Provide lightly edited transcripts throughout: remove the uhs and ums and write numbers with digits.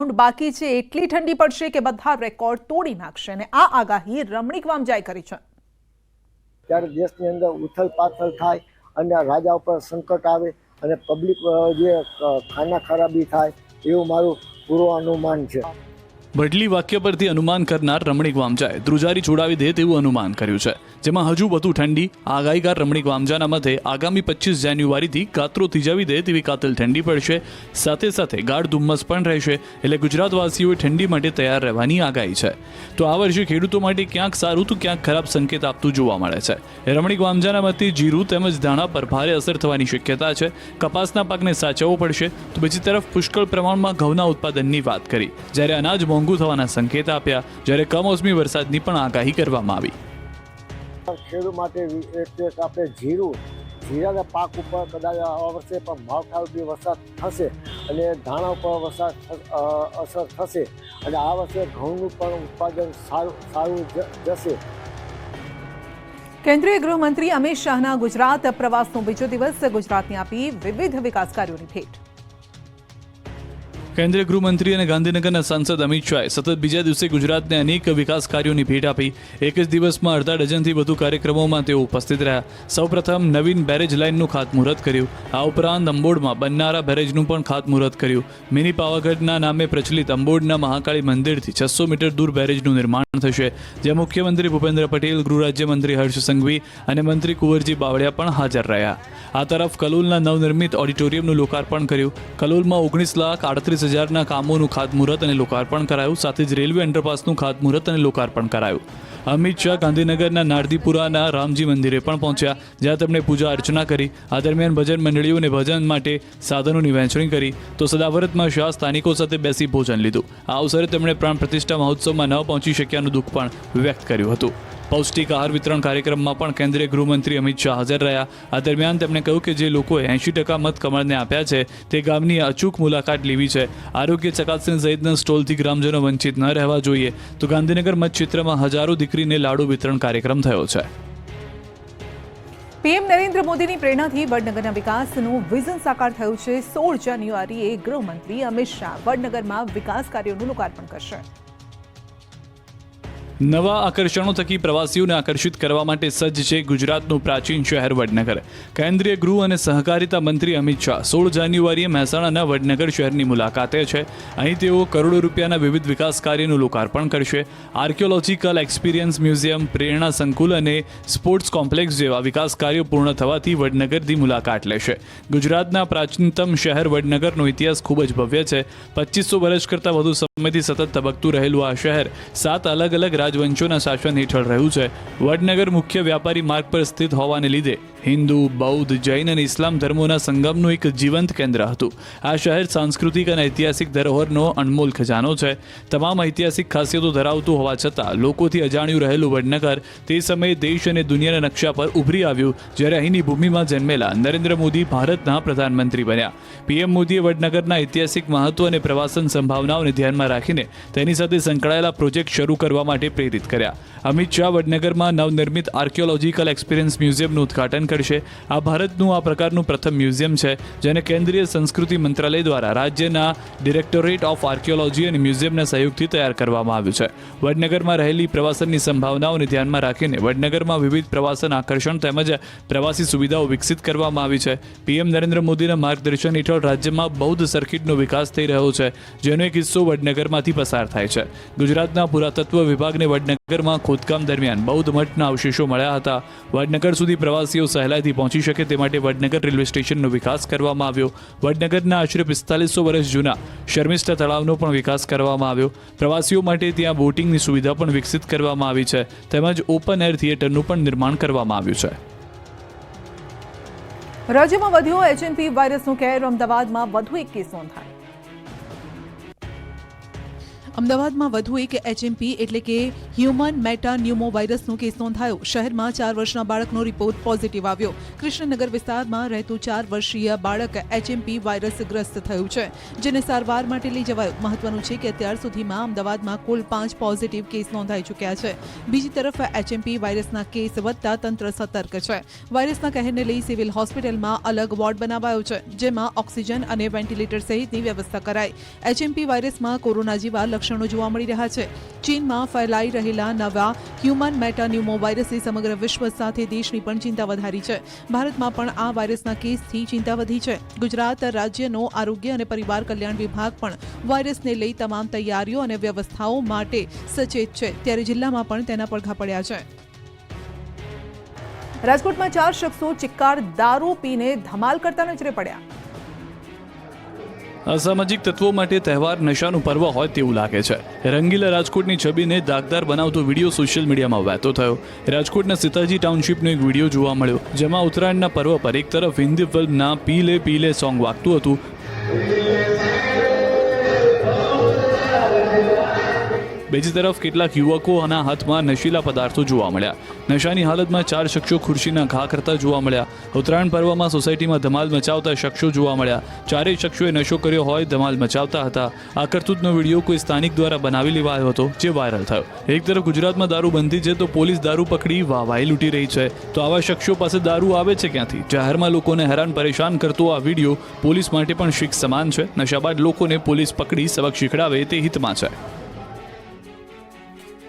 Round બાકી છે એટલી ઠંડી પડશે કે બધા રેકોર્ડ તોડી નાખશે અને આ આગાહી રમણીક વામજાએ કરી છે। ત્યારે દેશની અંદર ઉથલ પાથલ થાય અને રાજા ઉપર સંકટ આવે અને પબ્લિક જે ખાના ખરાબી થાય એવું મારું પૂર્વાનુમાન છે। બદલી વાક્ય પરથી અનુમાન કરનાર રમણીક વામજાએ ધ્રુજારી છોડાવી દે તેવું અનુમાન કર્યું છે, જેમાં હજુ વધુ ઠંડી। આગાહીકાર રમણીક વામજાના મતે આગામી 25 જાન્યુઆરીથી કાતરો થીજાવી દે તેવી કાતિલ ઠંડી પડશે, સાથે સાથે ગાઢ ધુમ્મસ પણ રહેશે, એટલે ગુજરાતવાસીઓએ ઠંડી માટે તૈયાર રહેવાની આગાહી છે। તો આ વર્ષે ખેડૂતો માટે ક્યાંક સારું તો ક્યાંક ખરાબ સંકેત આપતું જોવા મળે છે। રમણીક વામજાના મતે જીરું તેમજ ધાણા પર ભારે અસર થવાની શક્યતા છે। કપાસના પાકને સાચવવો પડશે, તો બીજી તરફ પુષ્કળ પ્રમાણમાં ઘઉંના ઉત્પાદનની વાત કરી, જ્યારે અનાજ મોંઘું થવાના સંકેત આપ્યા, જ્યારે કમોસમી વરસાદની પણ આગાહી કરવામાં આવી। ખેડૂત માટે આપણે જીરાના પાક ઉપર કદાચ આ વર્ષે પણ માવઠારૂપી વરસાદ થશે અને ધાણા ઉપર વરસાદ અસર થશે અને આ વર્ષે ઘઉંનું પણ ઉત્પાદન સારું જશે। કેન્દ્રીય ગૃહમંત્રી અમિત શાહના ગુજરાત પ્રવાસનો બીજો દિવસ ગુજરાતને આપી વિવિધ વિકાસ કાર્યોની ભેટ। કેન્દ્રીય ગૃહમંત્રી અને ગાંધીનગરના સાંસદ અમિત શાહે સતત બીજા દિવસે ગુજરાતને અનેક વિકાસ કાર્યોની ભેટ આપી। એક જ દિવસમાં અડધા ડઝનથી વધુ કાર્યક્રમોમાં તેઓ ઉપસ્થિત રહ્યા। સૌપ્રથમ નવીન બેરેજ લાઇનનું ખાતમુહૂર્ત કર્યું। આ ઉપરાંત અંબોડમાં બનનારા બેરેજનું પણ ખાતમુહૂર્ત કર્યું। મિની પાવાગઢના નામે પ્રચલિત અંબોડના મહાકાળી મંદિરથી 600 મીટર દૂર બેરેજનું નિર્માણ થશે, જ્યાં મુખ્યમંત્રી ભૂપેન્દ્ર પટેલ, ગૃહ રાજ્યમંત્રી હર્ષ સંઘવી અને મંત્રી કુંવરજી બાવળિયા પણ હાજર રહ્યા। આ તરફ કલોલના નવનિર્મિત ઓડિટોરિયમનું લોકાર્પણ કર્યું। કલોલમાં 19,38,000ના કામોનું ખાતમુહૂર્ત અને લોકાર્પણ કરાયું, સાથે જ રેલવે અંડરપાસનું ખાતમુહૂર્ત અને લોકાર્પણ કરાયું। અમિત શાહ ગાંધીનગરના નારદીપુરાના રામજી મંદિરે પણ પહોંચ્યા, જ્યાં તેમણે પૂજા અર્ચના કરી। આ દરમિયાન ભજન મંડળીઓને ભજન માટે સાધનોની વહેંચણી કરી, તો સદાવરતમાં શાહ સ્થાનિકો સાથે બેસી ભોજન લીધું। આ અવસરે તેમણે પ્રાણ પ્રતિષ્ઠા મહોત્સવમાં ન પહોંચી શક્યાનું દુઃખ પણ વ્યક્ત કર્યું હતું। પૌષ્ટિક આહાર વિતરણ કાર્યક્રમમાં પણ કેન્દ્રીય ગૃહમંત્રી અમિત શાહ હાજર રહ્યા। આ દરમિયાન તેમણે કહ્યું કે જે લોકોએ 80% મત કમળને આપ્યા છે તે ગામની અચૂક મુલાકાત લેવી છે। આરોગ્ય ચકાસણી સહિતના સ્ટોલથી ગ્રામજનો વંચિત ન રહેવા જોઈએ। તો ગાંધીનગર મતક્ષેત્રમાં હજારો દીકરીને લાડુ વિતરણ કાર્યક્રમ થયો છે। પીએમ નરેન્દ્ર મોદીની પ્રેરણાથી વડનગરના વિકાસનું વિઝન સાકાર થયું છે। 16 જાન્યુઆરીએ ગૃહમંત્રી અમિત શાહ વડનગરમાં વિકાસ કાર્યોનું લોકાર્પણ કરશે। નવા આકર્ષણો થકી પ્રવાસીઓને આકર્ષિત કરવા માટે સજ્જ છે ગુજરાતનું પ્રાચીન શહેર વડનગર। કેન્દ્રીય ગૃહ અને સહકારિતા મંત્રી અમિત શાહ 16 જાન્યુઆરીએ મહેસાણાના વડનગર શહેરની મુલાકાતે છે। અહીં તેઓ કરોડો રૂપિયાના વિવિધ વિકાસ કાર્યનું લોકાર્પણ કરશે। આર્કિયોલોજીકલ એક્સપિરિયન્સ મ્યુઝિયમ, પ્રેરણા સંકુલ અને સ્પોર્ટ્સ કોમ્પ્લેક્સ જેવા વિકાસ કાર્યો પૂર્ણ થવાથી વડનગરની મુલાકાત લેશે। ગુજરાતના પ્રાચીનતમ શહેર વડનગરનો ઇતિહાસ ખૂબ જ ભવ્ય છે। 2500 વર્ષ કરતાં વધુ સમયથી સતત ધબકતું રહેલું આ શહેર 7 અલગ અલગ રાજવંશોના શાસન હેઠળ રહ્યું છે। વડનગર મુખ્ય વ્યાપારી માર્ગ પર સ્થિત હોવાને લીધે હિન્દુ, બૌદ્ધ, જૈન અને ઇસ્લામ ધર્મોના સંગમનું એક જીવંત કેન્દ્ર હતું। આ શહેર સાંસ્કૃતિક અને ઐતિહાસિક ધરોહરનો અનમોલ ખજાનો છે। તમામ ઐતિહાસિક ખાસિયતો ધરાવતું હોવા છતાં લોકોથી અજાણ્યું રહેલું વડનગર તે સમયે દેશ અને દુનિયાના નકશા પર ઉભરી આવ્યું, જ્યારે અહીંની ભૂમિમાં જન્મેલા નરેન્દ્ર મોદી ભારતના પ્રધાનમંત્રી બન્યા। પીએમ મોદીએ વડનગરના ઐતિહાસિક મહત્વ અને પ્રવાસન સંભાવનાઓને ધ્યાનમાં રાખીને તેની સાથે સંકળાયેલા પ્રોજેક્ટ શરૂ કરવા માટે પ્રેરિત કર્યા। અમિત શાહ વડનગરમાં નવનિર્મિત આર્કિયોલોજીકલ એક્સપિરિયન્સ મ્યુઝિયમનું ઉદ્ઘાટન કરશે। આ ભારતનું આ પ્રકારનું પ્રથમ મ્યુઝિયમ છે, જેને કેન્દ્રીય સંસ્કૃતિ મંત્રાલય દ્વારા રાજ્યના ડિરેક્ટોરેટ ઓફ આર્કિયોલોજી અને મ્યુઝિયમના સહયોગથી તૈયાર કરવામાં આવ્યું છે। વડનગરમાં રહેલી પ્રવાસનની સંભાવનાઓને ધ્યાનમાં રાખીને વડનગરમાં વિવિધ પ્રવાસન આકર્ષણ તેમજ પ્રવાસી સુવિધાઓ વિકસિત કરવામાં આવી છે। પીએમ નરેન્દ્ર મોદીના માર્ગદર્શન હેઠળ રાજ્યમાં બૌદ્ધ સર્કિટનો વિકાસ થઈ રહ્યો છે, જેનો એક હિસ્સો વડનગરમાંથી પસાર થાય છે। ગુજરાતના પુરાતત્વ વિભાગને વડનગરમાં ખોદકામ દરમિયાન બૌદ્ધ મઠના અવશેષો મળ્યા હતા। વડનગર સુધી પ્રવાસીઓ સહેલાઈથી પહોંચી શકે તે માટે વડનગર રેલવે સ્ટેશનનો વિકાસ કરવામાં આવ્યો। વડનગરના આશરે 4500 વર્ષ જૂના શર્મિષ્ઠા તળાવનો પણ વિકાસ કરવામાં આવ્યો। પ્રવાસીઓ માટે ત્યાં બોટિંગની સુવિધા પણ વિકસિત કરવામાં આવી છે, તેમજ ઓપન એર થિયેટરનું પણ નિર્માણ કરવામાં આવ્યું છે। રાજ્યમાં વધ્યો HNP વાયરસનો કેર, અમદાવાદમાં વધુ એક કેસ નોંધાયો। અમદાવાદમાં વધુ એક HMP એટલે કે હ્યુમન મેટાન્યુમો વાયરસનો કેસ નોંધાયો. શહેરમાં 4 વર્ષના બાળકનો રિપોર્ટ પોઝિટિવ આવ્યો. કૃષ્ણનગર વિસ્તારમાં રહેતું 4 વર્ષીય બાળક HMP વાયરસગ્રસ્ત થયું છે, જેને સારવાર માટે લઈ જવાયું. મહત્વનું છે કે અત્યાર સુધીમાં અમદાવાદમાં કુલ 5 પોઝિટિવ કેસ નોંધાઈ ચૂક્યા છે. બીજી તરફ HMP વાયરસના કેસ વધતા તંત્ર સતર્ક છે. વાયરસના કહેરને લઈ સિવિલ હોસ્પિટલમાં અલગ વોર્ડ બનાવાયો છે, જેમાં ઓક્સિજન અને વેન્ટિલેટર સહિતની વ્યવસ્થા કરાઈ. HMP વાયરસમાં કોરોના જેવા લક્ષણો જોવા મળી રહ્યા છે. ચીનમાં ફેલાઈ રહેલા નવા હ્યુમન મેટાન્યુમો વાયરસે સમગ્ર વિશ્વ સાથે દેશની પણ ચિંતા વધારી છે. ભારતમાં પણ આ વાયરસના કેસથી ચિંતા વધી છે. ગુજરાત રાજ્યનો આરોગ્ય અને પરિવાર કલ્યાણ વિભાગ પણ વાયરસને લઈ તમામ તૈયારીઓ અને વ્યવસ્થાઓ માટે સચેત છે, ત્યારે જિલ્લામાં પણ તેના પડઘા પડ્યા છે. રાજકોટમાં 4 શખ્સો ચિક્કાર દારૂ પીને ધમાલ કરતા નજરે પડ્યા. અસામાજિક તત્વો માટે તહેવાર નશાનું પર્વ હોય તેવું લાગે છે. રંગીલા રાજકોટની છબીને દાગદાર બનાવતો વિડીયો સોશિયલ મીડિયામાં વહેતો થયો. રાજકોટના સીતાજી ટાઉનશીપનો એક વિડીયો જોવા મળ્યો, જેમાં ઉત્તરાયણના પર્વ પર એક તરફ હિન્દી ફિલ્મના પીલે પીલે સોંગ વાગતું હતું, બીજી તરફ કેટલાક યુવકોના હાથમાં નશીલા પદાર્થો જોવા મળ્યા. નશાની હાલતમાં 4 શખ્સો ખુરશીના ઘા કરતા જોવા મળ્યા. ઉત્તરાયણ પર્વમાં સોસાયટીમાં ધમાલ મચાવતા શખ્સો જોવા મળ્યા. 4 શખ્સોએ નશો કર્યો હોય ધમાલ મચાવતા હતા. આ કરતૂતનો વિડીયો કોઈ સ્થાનિક દ્વારા બનાવી લેવાયો હતો, જે વાયરલ થયો. એક તરફ ગુજરાતમાં દારૂબંધી છે તો પોલીસ દારૂ પકડી વાહવાહી લૂંટી રહી છે, તો આવા શખ્સો પાસે દારૂ આવે છે ક્યાંથી? જાહેરમાં લોકોને હેરાન પરેશાન કરતો આ વિડીયો પોલીસ માટે પણ શીખ સમાન છે. નશા બાદ લોકોને પોલીસ પકડી સબક શીખડાવે તે હિતમાં છે.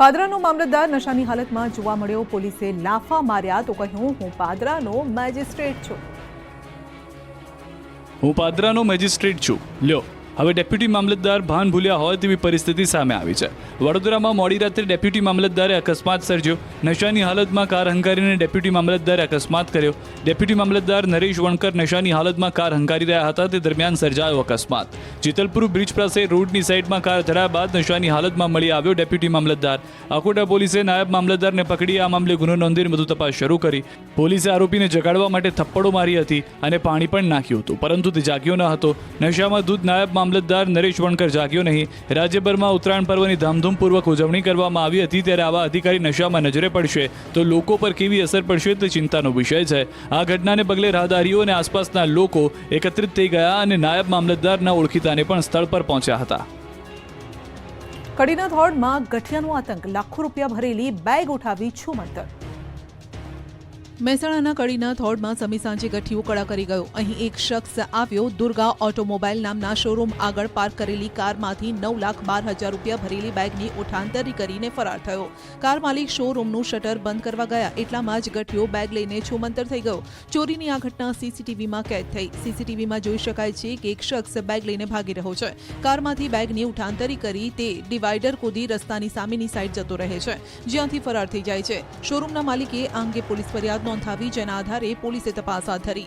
પાદરાનો મામલતદાર નશાની હાલતમાં જોવા મળ્યો. પોલીસે લાફા માર્યા તો કહ્યું, હું પાદરાનો મેજિસ્ટ્રેટ છું. હું પાદરાનો મેજિસ્ટ્રેટ છું. લ્યો, હવે ડેપ્યુટી મામલતદાર ભાન ભૂલ્યા હોય તેવી પરિસ્થિતિ સામે આવી છે. વડોદરામાં મોડી રાત્રે ડેપ્યુટી મામલતદારે અકસ્માત સર્જ્યો. નશાની હાલતમાં કાર હંકારીને ડેપ્યુટી મામલતદારે અકસ્માત કર્યો. ડેપ્યુટી મામલતદાર નરેશ વણકર નશાની હાલતમાં કાર હંકારી રહ્યા હતા, તે દરમિયાન સર્જાયો અકસ્માત. જેતલપુર બ્રિજ પાસે રોડની સાઈડમાં કાર ચડાયા બાદ નશાની હાલતમાં મળી આવ્યો ડેપ્યુટી મામલતદાર. આકોટા પોલીસે નાયબ મામલતદારને પકડી આ મામલે ગુનો નોંધીને વધુ તપાસ શરૂ કરી. પોલીસે આરોપીને જગાડવા માટે થપ્પડો મારી હતી અને પાણી પણ નાખ્યું હતું, પરંતુ તે જાગ્યો ન હતો. નશામાં ધૂત નાયબ મામલતદાર નરેશ વણકર જાગ્યો નહીં. રાજ્યભરમાં ઉત્તરાયણ પર્વની ધામધૂમપૂર્વક ઉજવણી કરવામાં આવી હતી, ત્યારે આવા અધિકારી નશામાં નજરે પડશે તો લોકો પર કેવી અસર પડશે તે ચિંતાનો વિષય છે. આ ઘટનાને પગલે રાહદારીઓ અને આસપાસના લોકો એકત્રિત થઈ ગયા અને નાયબ મામલતદારના ઓળખીતાને પણ સ્થળ પર પહોંચ્યા હતા. કડીના ધોળમાં ગઠિયાનો આતંક. લાખો રૂપિયા ભરેલી બેગ ઉઠાવી છૂમંતર. મહેસાણાના કડીના થોડમાં સમી સાંજે ગઠિયું કડા કરી ગયો. અહીં એક શખ્સ આવ્યો. દુર્ગા ઓટોમોબાઈલ નામના શોરૂમ આગળ પાર્ક કરેલી કારમાંથી 9,12,000 રૂપિયા ભરેલી બેગની ઉઠાંતરી કરીને ફરાર થયો. કાર માલિક શોરૂમનું શટર બંધ કરવા ગયા એટલામાં જ ગઠિયો બેગ લઈને છૂમંતર થઈ ગયો. ચોરીની આ ઘટના સીસીટીવીમાં કેદ થઈ. સીસીટીવીમાં જોઈ શકાય છે કે એક શખ્સ બેગ લઈને ભાગી રહ્યો છે. કારમાંથી બેગની ઉઠાંતરી કરી તે ડિવાઈડર કૂદી રસ્તાની સામેની સાઈડ જતો રહે છે, જ્યાંથી ફરાર થઈ જાય છે. શોરૂમના માલિકે આ અંગે પોલીસ ફરિયાદ નોંધાવી, જેના આધારે પોલીસે તપાસ હાથ ધરી.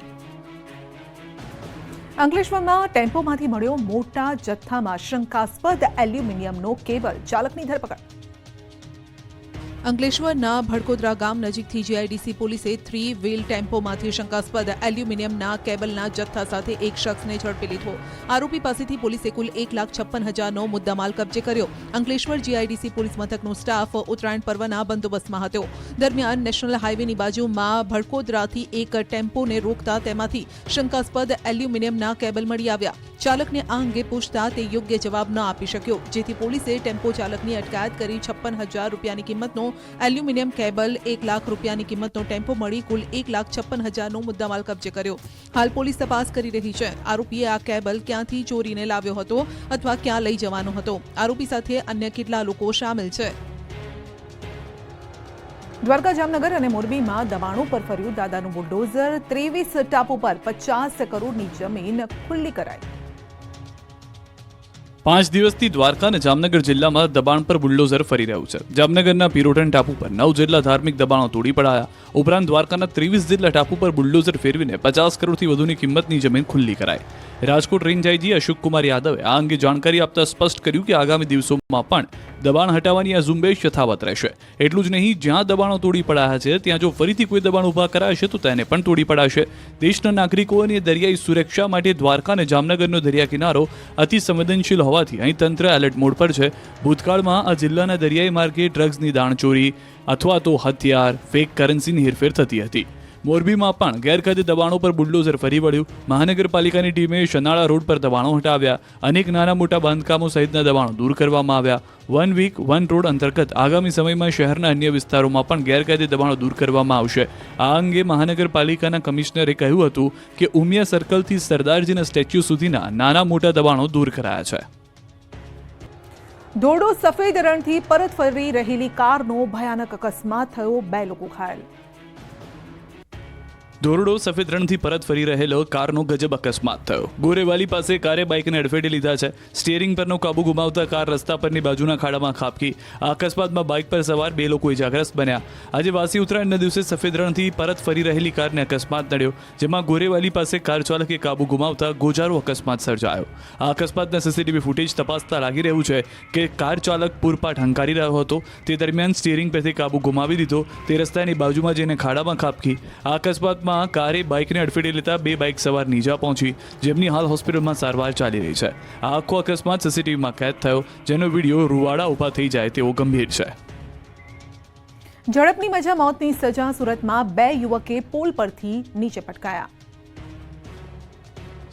અંકલેશ્વરમાં ટેમ્પોમાંથી મળ્યો મોટા જથ્થામાં શંકાસ્પદ એલ્યુમિનિયમનો કેબલ. ચાલકની ધરપકડ. અંકલેશ્વરના ભડકોદરા ગામ નજીકથી જીઆઈડીસી પોલીસે 3 વ્હીલ ટેમ્પોમાંથી શંકાસ્પદ એલ્યુમિનિયમના કેબલના જથ્થા સાથે એક શખ્સને ઝડપી લીધો. આરોપી પાસેથી પોલીસે કુલ 1,56,000નો મુદ્દામાલ કબજે કર્યો. અંકલેશ્વર જીઆઈડીસી પોલીસ મથકનો સ્ટાફ ઉત્તરાયણ પર્વના બંદોબસ્તમાં હતો. દરમિયાન નેશનલ હાઈવેની બાજુમાં ભડકોદરાથી એક ટેમ્પોને રોકતા તેમાંથી શંકાસ્પદ એલ્યુમિનિયમના કેબલ મળી આવ્યા. ચાલકને આ અંગે પૂછતા તે યોગ્ય જવાબ ન આપી શક્યો, જેથી પોલીસે ટેમ્પો ચાલકની અટકાયત કરી 56,000 રૂપિયાની કિંમતનો એલ્યુમિનિયમ કેબલ, 1 લાખ રૂપિયાની કિંમતનો ટેમ્પો મળી કુલ 1,56,000નો મુદ્દામાલ કબજે કર્યો. હાલ પોલીસ તપાસ કરી રહી છે. આરોપીએ આ કેબલ ક્યાંથી ચોરીને લાવ્યો હતો અથવા ક્યાં લઈ જવાનો હતો. આરોપી સાથે અન્ય કેટલા લોકો સામેલ છે. દ્વારકા, જામનગર અને મોરબીમાં દબાણો પર ફર્યું દાદાનું બુલડોઝર. 23 ટાપુ પર 50 કરોડની જમીન ખુલ્લી કરાઈ. 5 દિવસથી દ્વારકા અને જામનગર જિલ્લામાં દબાણ પર બુલડોઝર ફરી રહ્યું છે. જામનગરના પિરોટન ટાપુ પર 9 જેટલા ધાર્મિક દબાણો તોડી પડાયા. ઉપરાંત દ્વારકાના 23 જેટલા ટાપુ પર બુલડોઝર ફેરવીને 50 કરોડથી વધુની કિંમતની જમીન ખુલ્લી કરાઈ. રાજકોટ રેન્જ આઈજી અશોકકુમાર યાદવે આ અંગે જાણકારી આપતા સ્પષ્ટ કર્યું કે આગામી દિવસોમાં પણ દબાણ હટાવવાની આ ઝુંબેશ યથાવત રહેશે. એટલું જ નહીં, જ્યાં દબાણો તોડી પડાયા છે ત્યાં જો ફરીથી કોઈ દબાણ ઊભા કરાશે તો તેને પણ તોડી પડાશે. દેશના નાગરિકોની દરિયાઈ સુરક્ષા માટે દ્વારકા અને જામનગરનો દરિયા કિનારો અતિ સંવેદનશીલ હોવાથી અહીં તંત્ર એલર્ટ મોડ પર છે. ભૂતકાળમાં આ જિલ્લાના દરિયાઈ માર્ગે ડ્રગ્સની દાણચોરી અથવા તો હથિયાર, ફેક કરન્સીની હેરફેર થતી હતી. મોરબીમાં પણ ગેરકાયદે દબાણો પર બુલડોઝર ફરી વળ્યું. મહાનગરપાલિકાની ટીમે શનાળા રોડ પર દબાણો હટાવ્યા. અનેક નાના મોટા બાંધકામો સહિતના દબાણો દૂર કરવામાં આવ્યા. 1 વીક 1 રોડ અંતર્ગત આગામી સમયમાં શહેરના અન્ય વિસ્તારોમાં પણ ગેરકાયદે દબાણો દૂર કરવામાં આવશે. આ અંગે મહાનગરપાલિકાના કમિશનરે કહ્યું હતું કે ઉમિયા સર્કલથી સરદારજીના સ્ટેચ્યુ સુધીના નાના મોટા દબાણો દૂર કરાયા છે. ધોરડો સફેદ રણથી પરત ફરી રહેલી કારનો ભયાનક અકસ્માત થયો, 2 લોકો ઘાયલ. ધોરડો સફેદ રણથી પરત ફરી રહેલો કારનો ગજબ અકસ્માત થયો. ગોરેવાલી પાસે કારે બાઇકને અડફેટે લીધા છે. સ્ટીયરિંગ પરનો કાબુ ગુમાવતા કાર રસ્તા પરની બાજુના ખાડામાં ખાબકી. આ અકસ્માતમાં બાઇક પર સવાર 2 લોકો ઇજાગ્રસ્ત બન્યા. આજે વાસી ઉત્તરાયણના દિવસે સફેદ રણથી પરત ફરી રહેલી કારને અકસ્માત નડ્યો, જેમાં ગોરેવાલી પાસે કાર ચાલકે કાબુ ગુમાવતા ગોજારો અકસ્માત સર્જાયો. આ અકસ્માતના સીસીટીવી ફૂટેજ તપાસતા લાગી રહ્યું છે કે કાર ચાલક પૂરપાટ હંકારી રહ્યો હતો. તે દરમિયાન સ્ટીયરિંગ પરથી કાબુ ગુમાવી દીધો. તે રસ્તાની બાજુમાં જઈને ખાડામાં ખાબકી. આ અકસ્માતમાં કારે બાઇકને અડફેટે લેતા 2 બાઇક સવાર નીજા પહોંચી, જેમની હાલ હોસ્પિટલમાં સારવાર ચાલી રહી છે. આ આખો અકસ્માત સીસીટીવીમાં કેદ થયો, જેનો વિડીયો રૂવાડા ઊભા થઈ જાય તેવો ગંભીર છે. ઝડપની મજા મોતની સજા. સુરતમાં 2 યુવકે પોલ પરથી નીચે પટકાયા.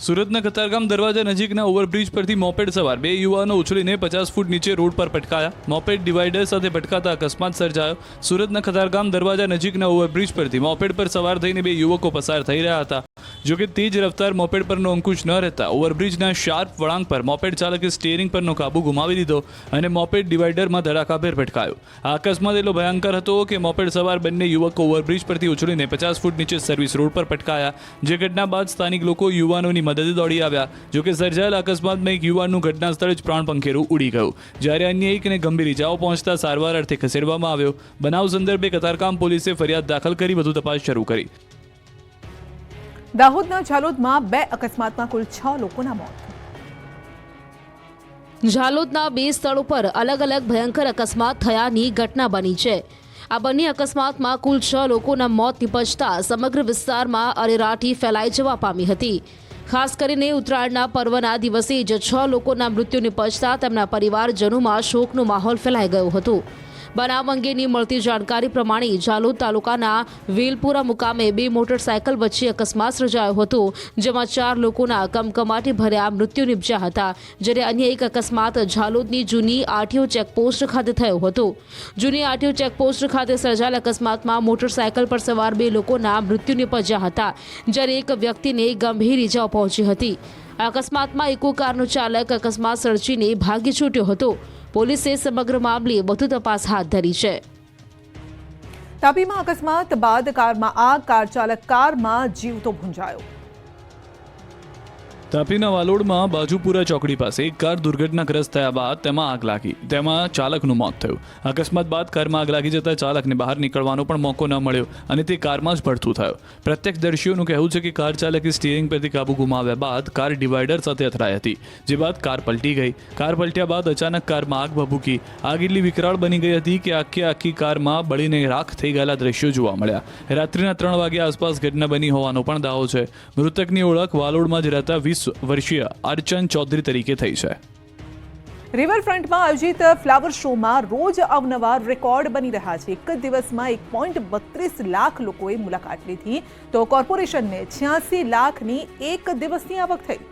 સુરતના કતારગામ દરવાજા નજીકના ઓવરબ્રિજ પરથી મોપેડ સવાર 2 યુવાનો ઉછળીને 50 ફૂટ નીચે રોડ પર પટકાયા. મોપેડ ડિવાઈડર સાથે પટકાતા અકસ્માત સર્જાયો. સુરતના કતારગામ દરવાજા નજીકના ઓવરબ્રિજ પરથી મોપેડ પર સવાર થઈને 2 યુવકો પસાર થઈ રહ્યા હતા. જોકે તેજ રફતાર મોપેડ પરનો અંકુશ ન રહેતા ઓવરબ્રિજના શાર્પ વળાંક પર મોપેડ ચાલકે સ્ટીયરિંગ પરનો કાબુ ગુમાવી દીધો અને મોપેડ ડિવાઈડરમાં ધડાકાભેર પટકાયો. આ અકસ્માત એટલો ભયંકર હતો કે મોપેડ સવાર બંને યુવકો ઓવરબ્રિજ પરથી ઉછળીને 50 ફૂટ નીચે સર્વિસ રોડ પર પટકાયા. જે ઘટના બાદ સ્થાનિક લોકો યુવાનોની મદદે દોડી આવ્યા. જોકે સર્જાયેલા અકસ્માતમાં એક યુવાનનું ઘટના સ્થળે જ પ્રાણ પંખેરું ઉડી ગયું, જ્યારે અન્ય એકને ગંભીર ઇજાઓ પહોંચતા સારવાર અર્થે ખસેડવામાં આવ્યો. બનાવ સંદર્ભે કતારગામ પોલીસે ફરિયાદ દાખલ કરી વધુ તપાસ શરૂ કરી. દાહોદના ઝાલોદમાં 2 અકસ્માતમાં કુલ 6 લોકોના મોત. ઝાલોદના 2 સ્થળો પર અલગ અલગ ભયંકર અકસ્માત થયાની ઘટના બની છે. આ બંને અકસ્માતમાં કુલ 6 લોકોના મોત નિપજતા સમગ્ર વિસ્તારમાં અરેરાટી ફેલાઈ જવા પામી હતી. ખાસ કરીને ઉત્તરાયણના પર્વના દિવસે જ 6 લોકોના મૃત્યુ નિપજતા તેમના પરિવારજનોમાં શોકનો માહોલ ફેલાઈ ગયો હતો. બનાવ અંગેની મળતી જાણકારી પ્રમાણે ઝાલોદ તાલુકાના વેલપુરા મુકામે 2 મોટરસાયકલ વચ્ચે અકસ્માત સર્જાયો હતો, જેમાં 4 લોકોના કમકમાટી ભર્યા મૃત્યુ નિપજ્યા હતા, જ્યારે અન્ય એક અકસ્માત ઝાલોદની જૂની આરટીઓ ચેકપોસ્ટ ખાતે થયો હતો. જૂની આરટીઓ ચેકપોસ્ટ ખાતે સર્જાયેલ અકસ્માતમાં મોટરસાયકલ પર સવાર 2 લોકોના મૃત્યુ નિપજ્યા હતા, જ્યારે એક વ્યક્તિને ગંભીર ઇજાઓ પહોંચી હતી. આ અકસ્માતમાં ઇકો કારનો ચાલક અકસ્માત સર્જીને ભાગી છૂટ્યો હતો. પોલીસે સમગ્ર મામલે વધુ તપાસ હાથ ધરી છે. તાપીમાં અકસ્માત બાદ કારમાં આગ, કાર ચાલક કારમાં જીવતો ભૂંજાયો. તાપીના વાલોડમાં બાજુપુરા ચોકડી પાસે એક કાર દુર્ઘટનાગ્રસ્ત થયા બાદ તેમાં આગ લાગી. તેમાં ચાલકનું મોત થયું. અકસ્માત બાદ કારમાં આગ લાગી જતા ચાલકને બહાર નીકળવાનો પણ મોકો ન મળ્યો અને તે કારમાં જ ભડથું થયો. પ્રત્યક્ષદર્શીઓનું કહેવું છે કે કાર ચાલકે સ્ટીયરિંગ પરથી કાબુ ગુમાવ્યા બાદ કાર ડિવાઈડર સાથે અથડાઈ હતી, જે બાદ કાર પલટી ગઈ. કાર પલટ્યા બાદ અચાનક કારમાં આગ ભભૂકી. આગ એટલી વિકરાળ બની ગઈ હતી કે આખી કારમાં બળીને રાખ થઈ ગયેલા દ્રશ્યો જોવા મળ્યા. રાત્રિના 3 વાગ્યા આસપાસ ઘટના બની હોવાનો પણ દાવો છે. મૃતકની ઓળખ વાલોડમાં જ રહેતા 20 વર્ષીય અર્ચન ચૌધરી તરીકે થઈ છે. રિવરફ્રન્ટમાં આયોજિત ફ્લાવર શોમાં રોજ અવનવા રેકોર્ડ બની રહ્યા છે. એક જ દિવસમાં 1.32 લાખ લોકોએ મુલાકાત લીધી, તો કોર્પોરેશનને 86 લાખની એક દિવસની આવક થઈ.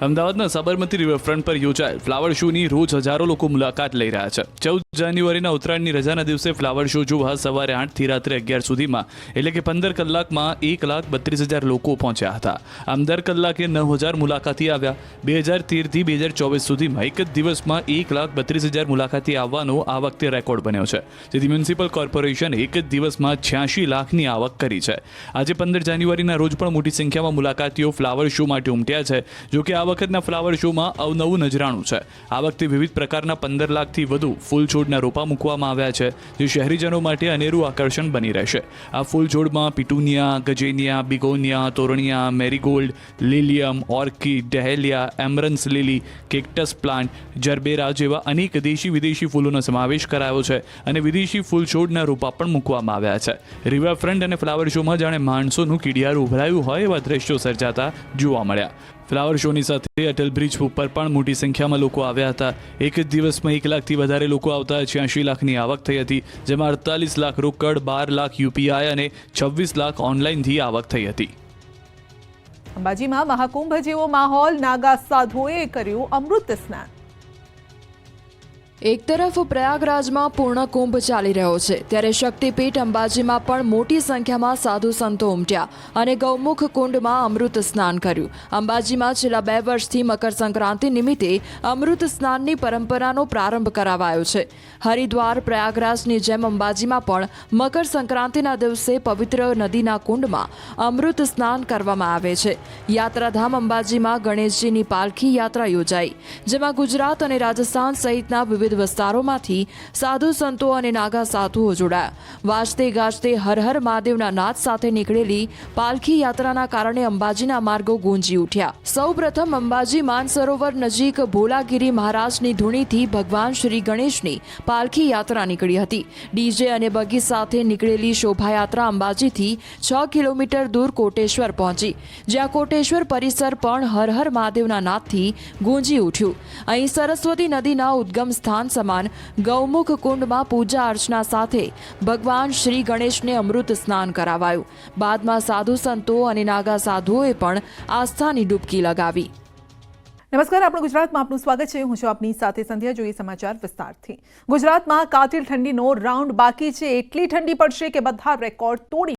અમદાવાદના સાબરમતી રિવરફ્રન્ટ પર યોજાયેલ ફ્લાવર શોની રોજ હજારો લોકો મુલાકાત લઈ રહ્યા છે. 14 જાન્યુઆરીના ઉત્તરાયણની રજાના દિવસે ફ્લાવર શો જોવા સવારે 8 થી રાત્રે 11 સુધીમાં એટલે કે 15 કલાકમાં 1,32,000 લોકો પહોંચ્યા હતા. આમ દર કલાકે 9,000 મુલાકાતી આવ્યા. 2013 થી 2024 સુધીમાં એક જ દિવસમાં 1,32,000 મુલાકાતી આવવાનો આ વખતે રેકોર્ડ બન્યો છે, જેથી મ્યુનિસિપલ કોર્પોરેશને એક જ દિવસમાં 86 લાખની આવક કરી છે. આજે 15 જાન્યુઆરીના રોજ પણ મોટી સંખ્યામાં મુલાકાતીઓ ફ્લાવર શો માટે ઉમટ્યા છે. જોકે આ વખતના ફ્લાવર શોમાં અવનવું નજરાણું છે. આ વખતે વિવિધ પ્રકારના 15 લાખથી વધુ ફૂલ છોડના રોપા મૂકવામાં આવ્યા છે, જે શહેરીજનો માટે અનેરું આકર્ષણ બની રહેશે. આ ફૂલ છોડમાં પિટુનિયા, ગજેનિયા, બિગોનિયા, તોરણિયા, મેરીગોલ્ડ, લિલિયમ, ઓર્કિડ, ડહેલિયા, એમરન્સ લીલી, કેક્ટસ પ્લાન્ટ, જરબેરા જેવા અનેક દેશી વિદેશી ફૂલોનો સમાવેશ કરાયો છે અને વિદેશી ફૂલ છોડના રોપા પણ મૂકવામાં આવ્યા છે. રિવરફ્રન્ટ અને ફ્લાવર શોમાં જાણે માણસોનું કીડિયારું ઉભરાયું હોય એવા દ્રશ્યો સર્જાતા જોવા મળ્યા. ફ્લાવર શોની સાથે અટલ બ્રિજ ઉપર પણ મોટી સંખ્યામાં લોકો આવ્યા હતા. એક જ દિવસમાં 1 લાખથી વધારે લોકો આવતા 86 લાખની આવક થઈ હતી, જેમાં 48 લાખ રોકડ, 12 લાખ યુપીઆઈ અને 26 લાખ ઓનલાઈનથી આવક થઈ હતી. અંબાજીમાં મહાકુંભ જેવો માહોલ, નાગા સાધુઓએ કર્યું અમૃત સ્નાન. એક તરફ પ્રયાગરાજમાં પૂર્ણ કુંભ ચાલી રહ્યો છે, ત્યારે શક્તિપીઠ અંબાજીમાં પણ મોટી સંખ્યામાં સાધુ સંતો ઉમટ્યા અને ગૌમુખ કુંડમાં અમૃત સ્નાન કર્યું. અંબાજીમાં છેલ્લા 2 વર્ષથી મકર સંક્રાંતિ નિમિત્તે અમૃત સ્નાનની પરંપરાનો પ્રારંભ કરાવાયો છે. હરિદ્વાર, પ્રયાગરાજની જેમ અંબાજીમાં પણ મકર સંક્રાંતિના દિવસે પવિત્ર નદીના કુંડમાં અમૃત સ્નાન કરવામાં આવે છે. યાત્રાધામ અંબાજીમાં ગણેશજીની પાલખી યાત્રા યોજાઈ, જેમાં ગુજરાત અને રાજસ્થાન સહિતના વિવિધ વિસ્તારોમાંથી સાધુ સંતો અને નાગા સાધુઓ જોડાયા. વાજતે ગાજતે હર હર મહાદેવના નાદ સાથે નીકળેલી પાલખી યાત્રાના કારણે અંબાજીના માર્ગો ગુંજી ઉઠ્યા. સૌપ્રથમ અંબાજી માનસરોવર નજીક ભોલાગીરી મહારાજની ધૂણીથી ભગવાન શ્રી ગણેશની પાલખી યાત્રા નીકળી હતી. ડીજે અને બગી સાથે નીકળેલી શોભાયાત્રા અંબાજીથી 6 કિલોમીટર દૂર કોટેશ્વર પહોંચી, જ્યાં કોટેશ્વર પરિસર પણ હર હર મહાદેવના નાદથી ગુંજી ઉઠ્યું. અહીં સરસ્વતી નદીના ઉદ્ગમ સ્થાન સમાન ગૌમુખ કુંડમાં પૂજા અર્ચના સાથે ભગવાન શ્રી ગણેશને અમૃત સ્નાન કરાવાયું. બાદમાં સાધુ સંતો અને નાગા સાધુઓએ પણ આસ્થાની ડૂબકી લગાવી. નમસ્કાર, આપણું ગુજરાતમાં આપનું સ્વાગત છે. હું છું આપની સાથે સંધ્યા. જોઈએ સમાચાર વિસ્તારથી. ગુજરાતમાં કાતિલ ઠંડીનો રાઉન્ડ બાકી છે. એટલી ઠંડી પડશે કે બધા રેકોર્ડ તોડી